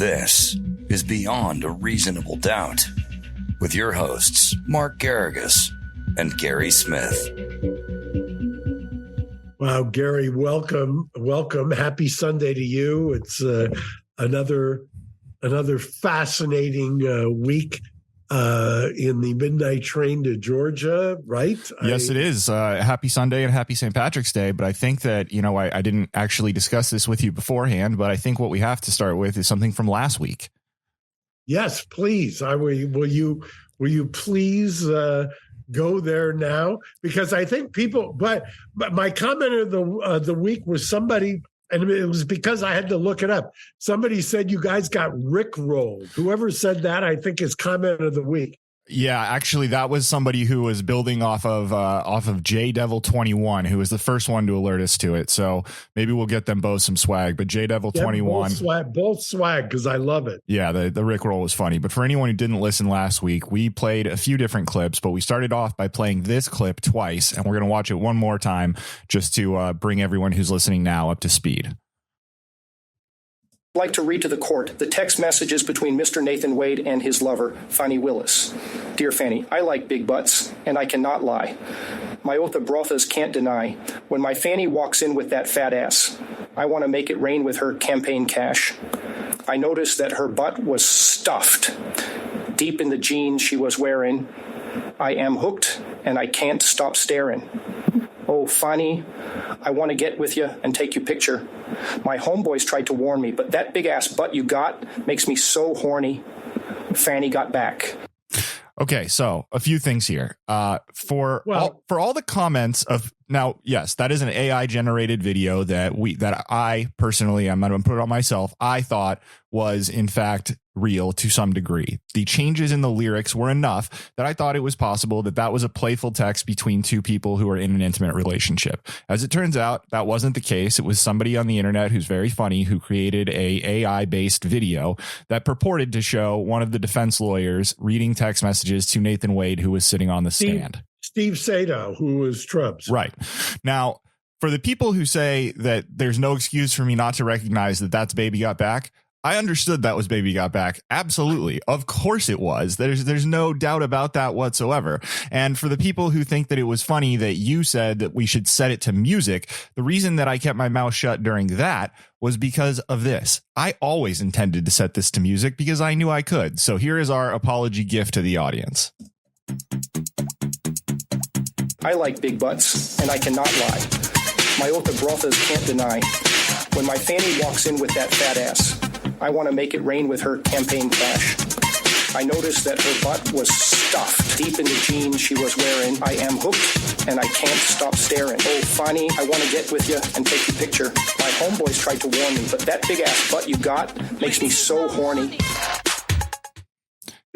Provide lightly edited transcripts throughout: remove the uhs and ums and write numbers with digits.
This is Beyond a Reasonable Doubt with your hosts, Mark Garrigus and Gary Smith. Wow, Gary, welcome. Happy Sunday to you. It's another fascinating week in the midnight train to Georgia, right? Yes, it is. Happy Sunday and happy St. Patrick's Day. But I think that, I didn't actually discuss this with you beforehand, but I think what we have to start with is something from last week. Yes, please. Will you please go there now? Because I think people, but my comment of the week was somebody, and it was because I had to look it up. Somebody said you guys got rickrolled. Whoever said that, I think, is comment of the week. Yeah, actually, that was somebody who was building off of JDevil21, who was the first one to alert us to it. So maybe we'll get them both some swag. But JDevil21, both swag, because I love it. Yeah, the Rickroll was funny. But for anyone who didn't listen last week, we played a few different clips, but we started off by playing this clip twice, and we're going to watch it one more time just to bring everyone who's listening now up to speed. I'd like to read to the court the text messages between Mr. Nathan Wade and his lover, Fani Willis. Dear Fanny, I like big butts, and I cannot lie. My oath of brothas can't deny. When my Fanny walks in with that fat ass, I want to make it rain with her campaign cash. I noticed that her butt was stuffed deep in the jeans she was wearing. I am hooked, and I can't stop staring. Oh, Fanny, I want to get with you and take your picture. My homeboys tried to warn me, but that big-ass butt you got makes me so horny. Fanny got back. Okay, so a few things here. For all the comments of now, yes, that is an AI generated video that I personally, I'm going to put it on myself, I thought was in fact real to some degree. The changes in the lyrics were enough that I thought it was possible that was a playful text between two people who are in an intimate relationship. As it turns out, that wasn't the case. It was somebody on the internet who's very funny who created a AI based video that purported to show one of the defense lawyers reading text messages to Nathan Wade, who was sitting on the stand. Steve Sato, who was Trump's. Right. Now, for the people who say that there's no excuse for me not to recognize that that's Baby Got Back, I understood that was Baby Got Back. Absolutely. Of course it was. There's no doubt about that whatsoever. And for the people who think that it was funny that you said that we should set it to music, the reason that I kept my mouth shut during that was because of this. I always intended to set this to music because I knew I could. So here is our apology gift to the audience. I like big butts, and I cannot lie. My oath of brothas can't deny. When my Fanny walks in with that fat ass, I want to make it rain with her campaign cash. I noticed that her butt was stuffed deep in the jeans she was wearing. I am hooked, and I can't stop staring. Oh, Fanny, I want to get with you and take your picture. My homeboys tried to warn me, but that big-ass butt you got makes me so horny.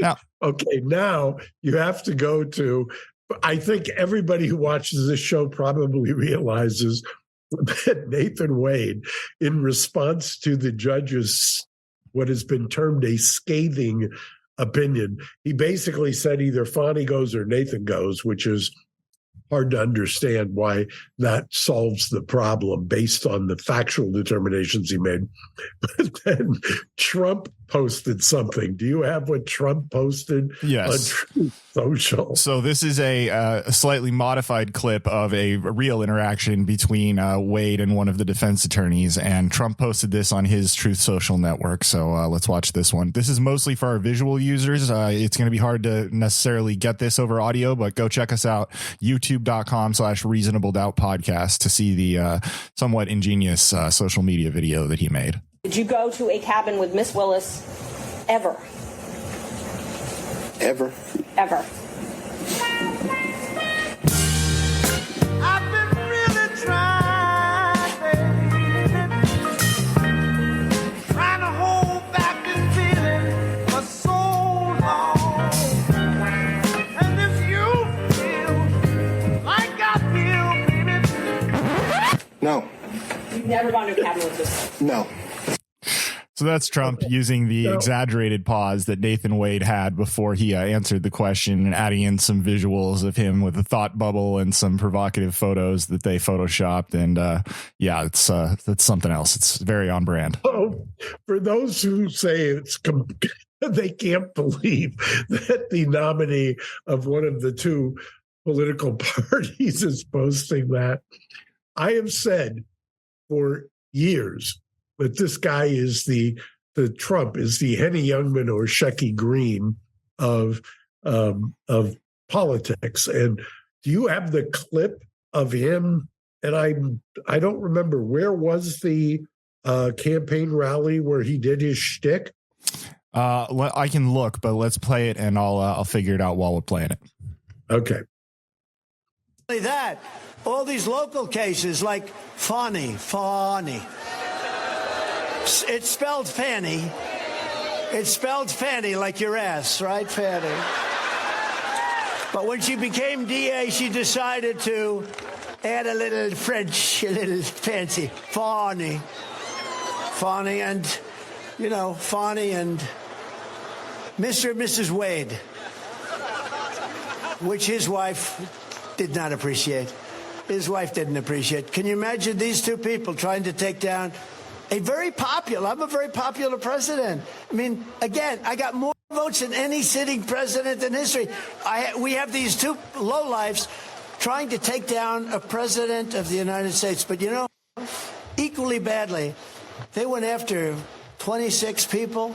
Now, okay, now you have to go to, I think everybody who watches this show probably realizes that Nathan Wade, in response to the judge's what has been termed a scathing opinion, he basically said either Fani goes or Nathan goes, which is hard to understand why that solves the problem based on the factual determinations he made. But then Trump posted something. Do you have what Trump posted? Yes. On Truth Social? So this is a slightly modified clip of a real interaction between Wade and one of the defense attorneys, and Trump posted this on his Truth Social network. So let's watch this one. This is mostly for our visual users. It's going to be hard to necessarily get this over audio, but go check us out, youtube.com/reasonable doubt podcast, to see the somewhat ingenious social media video that he made. Did you go to a cabin with Miss Willis ever? Ever? Ever. I've been really trying to hold back this feeling for so long. And if you feel like I feel, baby. No. You've never gone to a cabin with this? No. So that's Trump using the exaggerated pause that Nathan Wade had before he answered the question and adding in some visuals of him with a thought bubble and some provocative photos that they photoshopped. And that's something else. It's very on brand. Oh, for those who say they can't believe that the nominee of one of the two political parties is posting that, I have said for years that this guy is the Trump is the Henny Youngman or Shecky Greene of politics. And do you have the clip of him? And I don't remember, where was the campaign rally where he did his shtick? I can look, but let's play it, and I'll figure it out while we're playing it. Okay. That all these local cases like Fani. It's spelled Fanny. It's spelled Fanny like your ass, right, Fanny? But when she became DA, she decided to add a little French, a little fancy. Fani, and, Fani and Mr. and Mrs. Wade, which his wife did not appreciate. His wife didn't appreciate. Can you imagine these two people trying to take down I'm a very popular president. I mean, again, I got more votes than any sitting president in history. We have these two lowlifes trying to take down a president of the United States. But, equally badly, they went after 26 people.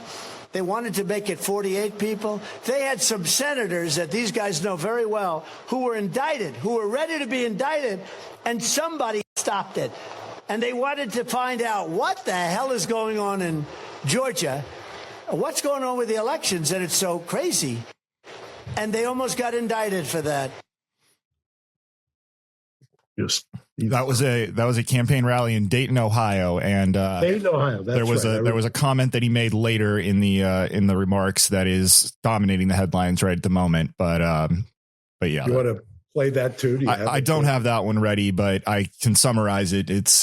They wanted to make it 48 people. They had some senators that these guys know very well who were indicted, who were ready to be indicted, and somebody stopped it. And they wanted to find out what the hell is going on in Georgia, what's going on with the elections, and it's so crazy. And they almost got indicted for that. Yes. That was a campaign rally in Dayton, Ohio, and Dayton, Ohio. That's there was a comment that he made later in the remarks that is dominating the headlines right at the moment. But yeah, you want to play that too? I don't have that one ready, but I can summarize it. It's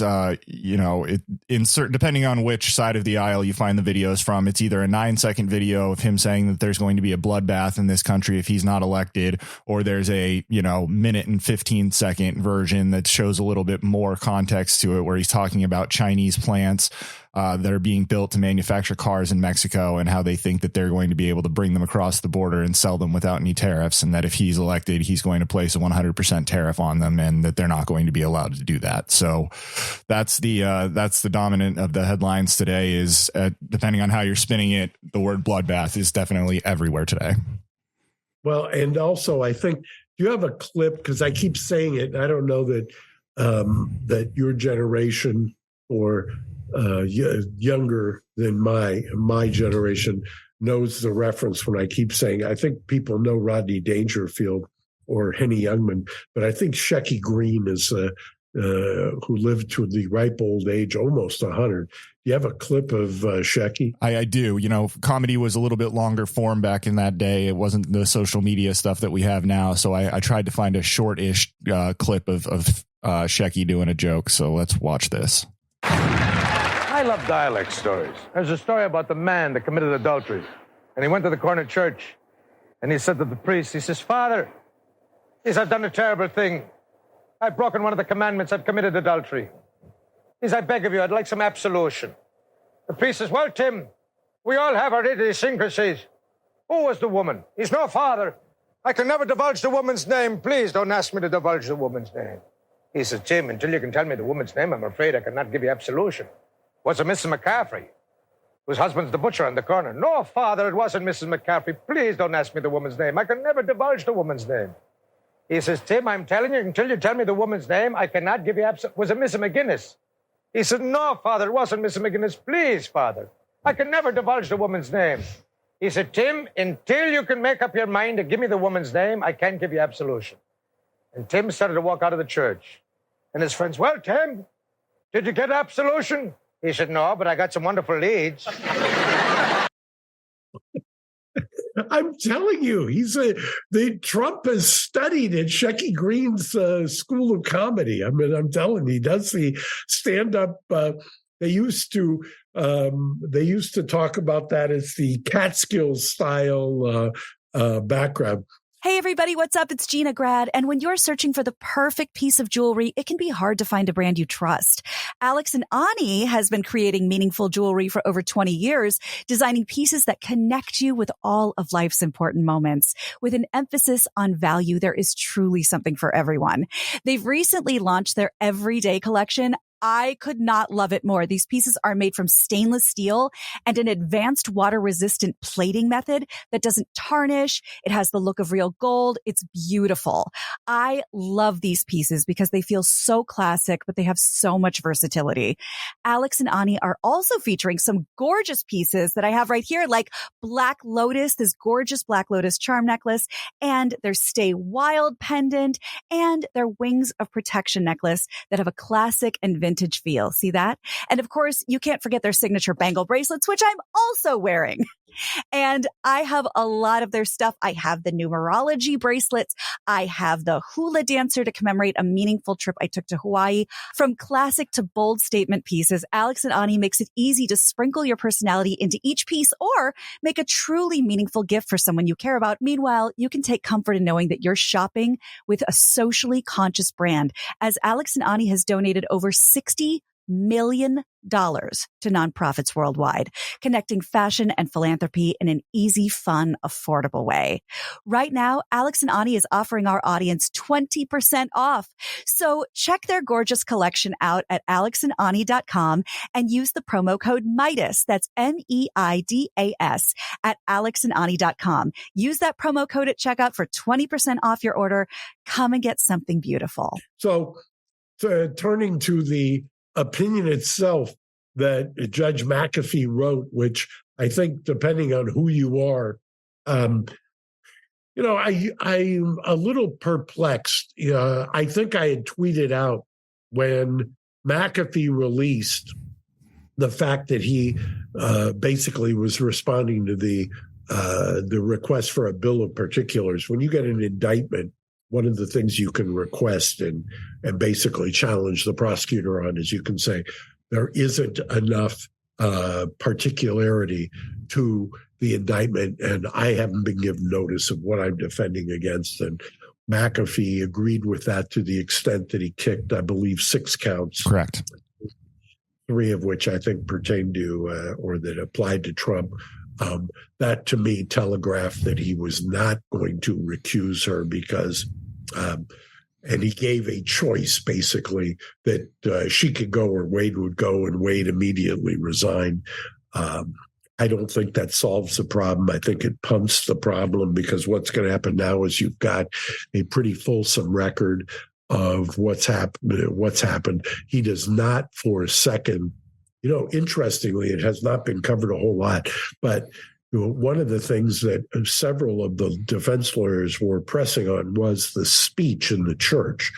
depending on which side of the aisle you find the videos from, it's either a 9-second video of him saying that there's going to be a bloodbath in this country if he's not elected, or there's a minute and 15-second version that shows a little bit more context to it, where he's talking about Chinese plants that are being built to manufacture cars in Mexico, and how they think that they're going to be able to bring them across the border and sell them without any tariffs, and that if he's elected, he's going to place a 100% tariff on them, and that they're not going to be allowed to do that. So that's the dominant of the headlines today. Is depending on how you're spinning it, the word bloodbath is definitely everywhere today. Well, and also I think you have a clip, because I keep saying it, and I don't know that that your generation or younger than my generation knows the reference when I keep saying, I think people know Rodney Dangerfield or Henny Youngman, but I think Shecky Greene is who lived to the ripe old age, almost 100. You have a clip of Shecky? I do. Comedy was a little bit longer form back in that day. It wasn't the social media stuff that we have now. So I tried to find a short-ish clip of Shecky doing a joke. So let's watch this. I love dialect stories. There's a story about the man that committed adultery. And he went to the corner church, and he said to the priest, he says, "Father, I've done a terrible thing. I've broken one of the commandments. I've committed adultery. I beg of you, I'd like some absolution." The priest says, "Well, Tim, we all have our idiosyncrasies. Who was the woman? He's no father. I can never divulge the woman's name. Please don't ask me to divulge the woman's name." He says, "Tim, until you can tell me the woman's name, I'm afraid I cannot give you absolution." Was it Mrs. McAfee, whose husband's the butcher on the corner? "No, Father, it wasn't Mrs. McAfee. Please don't ask me the woman's name. I can never divulge the woman's name." He says, "Tim, I'm telling you, until you tell me the woman's name, I cannot give you absolution." Was it Mrs. McGinnis? He said, "No, Father, it wasn't Mrs. McGinnis. Please, Father, I can never divulge the woman's name." He said, "Tim, until you can make up your mind to give me the woman's name, I can't give you absolution." And Tim started to walk out of the church. And his friends, "Well, Tim, did you get absolution?" He said, "No, but I got some wonderful leads." I'm telling you, the Trump has studied at Shecky Greene's School of Comedy. I mean, I'm telling you, he does the stand-up. They used to They used to talk about that as the Catskills style background. Hey, everybody, what's up? It's Gina Grad. And when you're searching for the perfect piece of jewelry, it can be hard to find a brand you trust. Alex and Ani has been creating meaningful jewelry for over 20 years, designing pieces that connect you with all of life's important moments. With an emphasis on value, there is truly something for everyone. They've recently launched their everyday collection. I could not love it more. These pieces are made from stainless steel and an advanced water-resistant plating method that doesn't tarnish. It has the look of real gold. It's beautiful. I love these pieces because they feel so classic, but they have so much versatility. Alex and Ani are also featuring some gorgeous pieces that I have right here, like Black Lotus, this gorgeous Black Lotus charm necklace, and their Stay Wild pendant, and their Wings of Protection necklace that have a classic and vintage feel. See that? And of course, you can't forget their signature bangle bracelets, which I'm also wearing. And I have a lot of their stuff. I have the numerology bracelets. I have the hula dancer to commemorate a meaningful trip I took to Hawaii. From classic to bold statement pieces, Alex and Ani makes it easy to sprinkle your personality into each piece or make a truly meaningful gift for someone you care about. Meanwhile, you can take comfort in knowing that you're shopping with a socially conscious brand, as Alex and Ani has donated over $60 million to nonprofits worldwide, connecting fashion and philanthropy in an easy, fun, affordable way. Right now, Alex and Ani is offering our audience 20% off. So check their gorgeous collection out at alexandani.com and use the promo code MIDAS. That's MEIDAS at alexandani.com. Use that promo code at checkout for 20% off your order. Come and get something beautiful. So turning to the opinion itself that Judge McAfee wrote, which I think, depending on who you are, I'm a little perplexed. I think I had tweeted out when McAfee released the fact that he basically was responding to the request for a bill of particulars. When you get an indictment, one of the things you can request and basically challenge the prosecutor on is you can say there isn't enough particularity to the indictment, and I haven't been given notice of what I'm defending against. And McAfee agreed with that to the extent that he kicked, I believe, 6 counts. Correct. 3 of which I think pertained to or that applied to Trump. That to me telegraphed that he was not going to recuse her because, and he gave a choice basically that she could go or Wade would go, and Wade immediately resigned. I don't think that solves the problem. I think it pumps the problem, because what's going to happen now is you've got a pretty fulsome record of what's happened. He does not for a second. Interestingly, it has not been covered a whole lot, but one of the things that several of the defense lawyers were pressing on was the speech in the church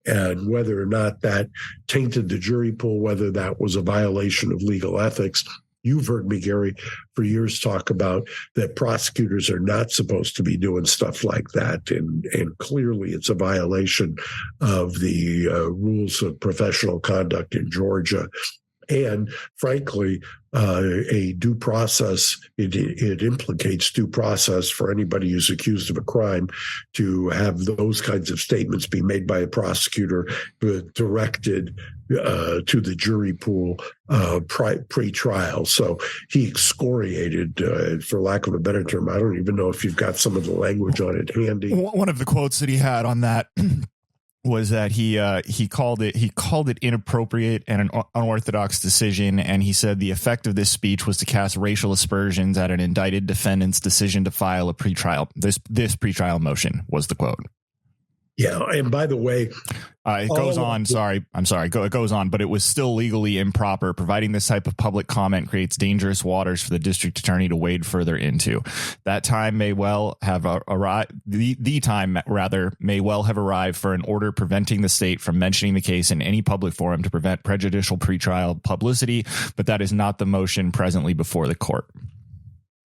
and whether or not that tainted the jury pool, whether that was a violation of legal ethics. You've heard me, Gary, for years talk about that prosecutors are not supposed to be doing stuff like that. And clearly it's a violation of the rules of professional conduct in Georgia. And frankly, a due process, it implicates due process for anybody who's accused of a crime to have those kinds of statements be made by a prosecutor directed to the jury pool pre-trial. So he excoriated, for lack of a better term, I don't even know if you've got some of the language on it handy. One of the quotes that he had on that was that he called it inappropriate and an unorthodox decision, and he said the effect of this speech was to cast racial aspersions at an indicted defendant's decision to file a pretrial this pretrial motion, was the quote. Yeah, and by the way, it goes on. It goes on, but it was still legally improper. Providing this type of public comment creates dangerous waters for the district attorney to wade further into. That time may well have arrived. The time rather may well have arrived for an order preventing the state from mentioning the case in any public forum to prevent prejudicial pretrial publicity. But that is not the motion presently before the court.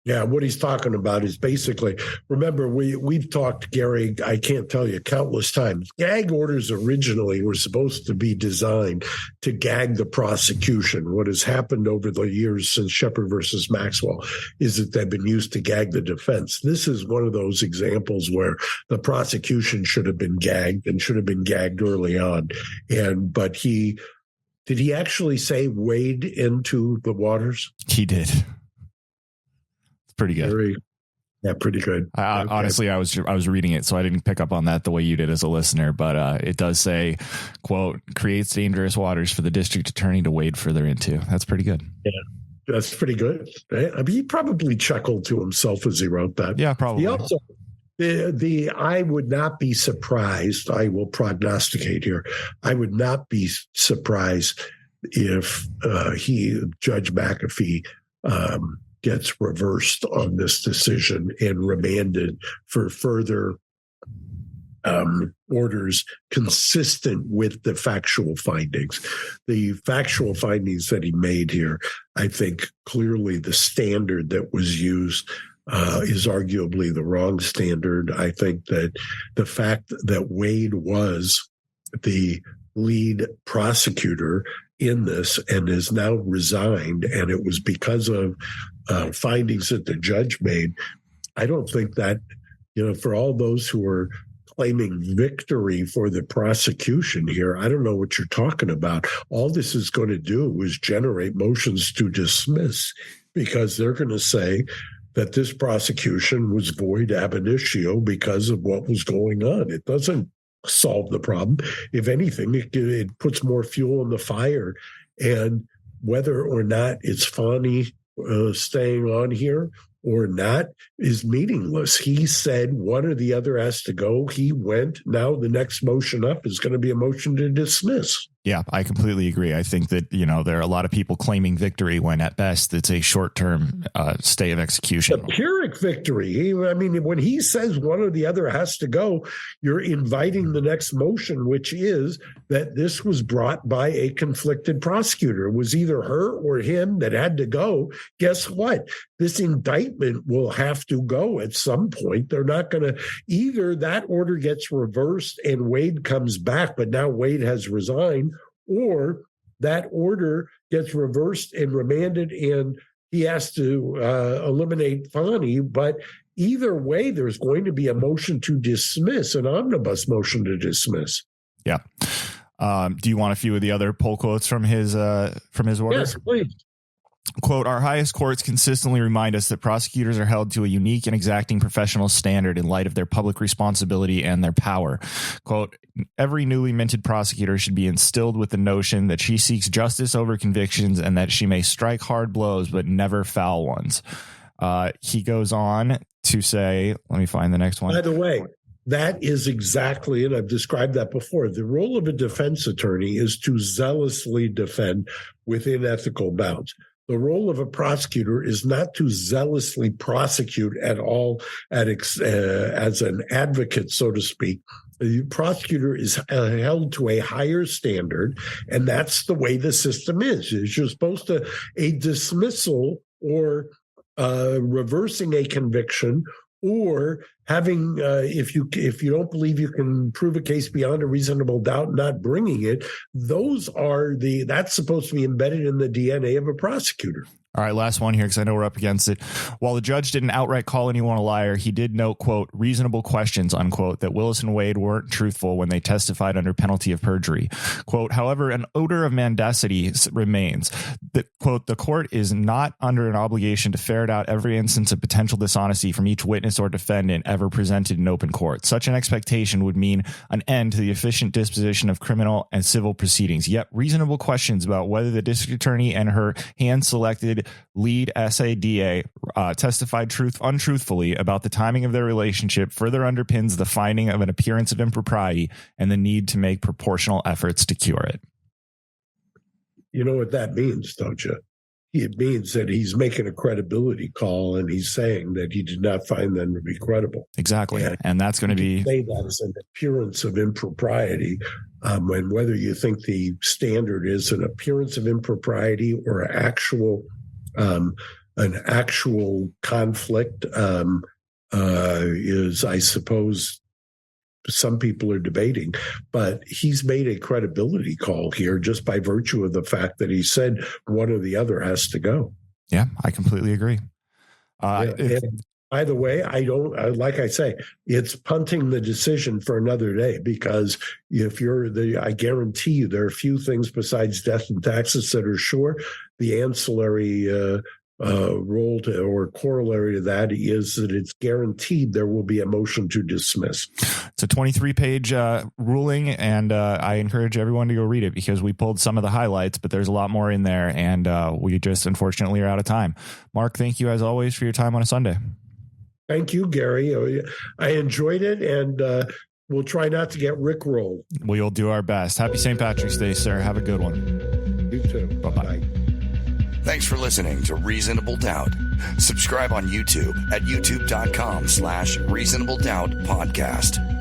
Yeah, what he's talking about is basically, remember, we've talked, Gary, I can't tell you, countless times. Gag orders originally were supposed to be designed to gag the prosecution. What has happened over the years since Shepard versus Maxwell is that they've been used to gag the defense. This is one of those examples where the prosecution should have been gagged and should have been gagged early on. But did he actually say wade into the waters? He did. Pretty good. Pretty good. Okay. Honestly, I was reading it, so I didn't pick up on that the way you did as a listener, but it does say, quote, creates dangerous waters for the district attorney to wade further into. That's pretty good. Yeah, that's pretty good. I mean, he probably chuckled to himself as he wrote that. Yeah, probably. He also, I would not be surprised. I will prognosticate here. I would not be surprised if Judge McAfee, gets reversed on this decision and remanded for further orders consistent with the factual findings. The factual findings that he made here, I think clearly the standard that was used is arguably the wrong standard. I think that the fact that Wade was the lead prosecutor in this and is now resigned, and it was because of findings that the judge made. I don't think that, for all those who are claiming victory for the prosecution here, I don't know what you're talking about. All this is going to do is generate motions to dismiss, because they're going to say that this prosecution was void ab initio because of what was going on. It doesn't solve the problem. If anything, it puts more fuel in the fire. And whether or not it's Fani staying on here or not is meaningless. He said one or the other has to go. He went. Now the next motion up is going to be a motion to dismiss. Yeah, I completely agree. I think that, there are a lot of people claiming victory when at best it's a short-term stay of execution. A Pyrrhic victory. When he says one or the other has to go, you're inviting the next motion, which is that this was brought by a conflicted prosecutor. It was either her or him that had to go. Guess what? This indictment will have to go at some point. They're not going to, either that order gets reversed and Wade comes back, but now Wade has resigned, or that order gets reversed and remanded and he has to eliminate Fani. But either way, there's going to be a motion to dismiss, an omnibus motion to dismiss. Yeah. Do you want a few of the other poll quotes from his order? Yes, please. Quote, our highest courts consistently remind us that prosecutors are held to a unique and exacting professional standard in light of their public responsibility and their power. Quote, every newly minted prosecutor should be instilled with the notion that she seeks justice over convictions and that she may strike hard blows but never foul ones. He goes on to say, let me find the next one. By the way, that is exactly, and I've described that before, the role of a defense attorney is to zealously defend within ethical bounds. The role of a prosecutor is not to zealously prosecute at all as an advocate, so to speak. The prosecutor is held to a higher standard, and that's the way the system is. You're supposed to, a dismissal or reversing a conviction, or having, if you don't believe you can prove a case beyond a reasonable doubt, not bringing it, that's supposed to be embedded in the DNA of a prosecutor. All right, last one here, because I know we're up against it. While the judge didn't outright call anyone a liar, he did note, quote, reasonable questions, unquote, that Willis and Wade weren't truthful when they testified under penalty of perjury. Quote, however, an odor of mendacity remains. The, quote, the court is not under an obligation to ferret out every instance of potential dishonesty from each witness or defendant ever presented in open court. Such an expectation would mean an end to the efficient disposition of criminal and civil proceedings. Yet reasonable questions about whether the district attorney and her hand-selected lead SADA testified untruthfully about the timing of their relationship further underpins the finding of an appearance of impropriety and the need to make proportional efforts to cure it. You know what that means, don't you? It means that he's making a credibility call and he's saying that he did not find them to be credible. Exactly. And that's going to be... say that as an appearance of impropriety. And whether you think the standard is an appearance of impropriety or actual an actual conflict is, I suppose, some people are debating, but he's made a credibility call here just by virtue of the fact that he said one or the other has to go. Yeah, I completely agree. And by the way, I don't, like I say, it's punting the decision for another day, because if I guarantee you there are a few things besides death and taxes that are sure. The ancillary role to, or corollary to that is that it's guaranteed there will be a motion to dismiss. It's a 23-page ruling, and I encourage everyone to go read it, because we pulled some of the highlights, but there's a lot more in there, and we just unfortunately are out of time. Mark, thank you as always for your time on a Sunday. Thank you, Gary. I enjoyed it, and we'll try not to get rickrolled. We'll do our best. Happy St. Patrick's Day, sir. Have a good one. You too. Bye-bye. Thanks for listening to Reasonable Doubt. Subscribe on YouTube at youtube.com/Reasonable Doubt Podcast.